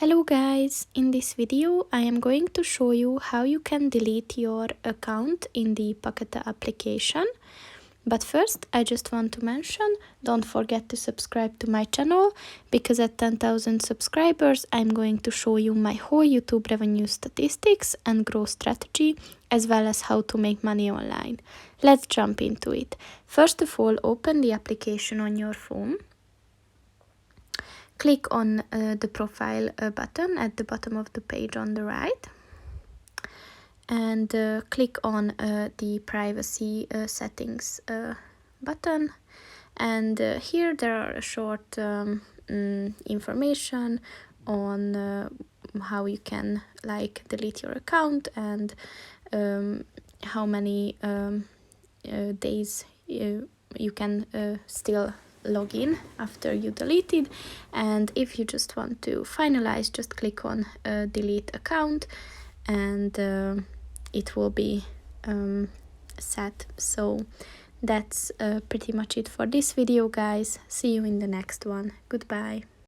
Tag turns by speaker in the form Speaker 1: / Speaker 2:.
Speaker 1: Hello guys, in this video I am going to show you how you can delete your account in the Packeta application. But first I just want to mention, don't forget to subscribe to my channel, because at 10,000 subscribers I'm going to show you my whole YouTube revenue statistics and growth strategy, as well as how to make money online. Let's jump into it. First of all, open the application on your phone. Click on the profile button at the bottom of the page on the right, and click on the privacy settings button, and here there are a short information on how you can delete your account and how many days you can still log in after you delete it. And if you just want to finalize, just click on delete account, and it will be set. So that's pretty much it for this video, guys. See you in the next one. Goodbye.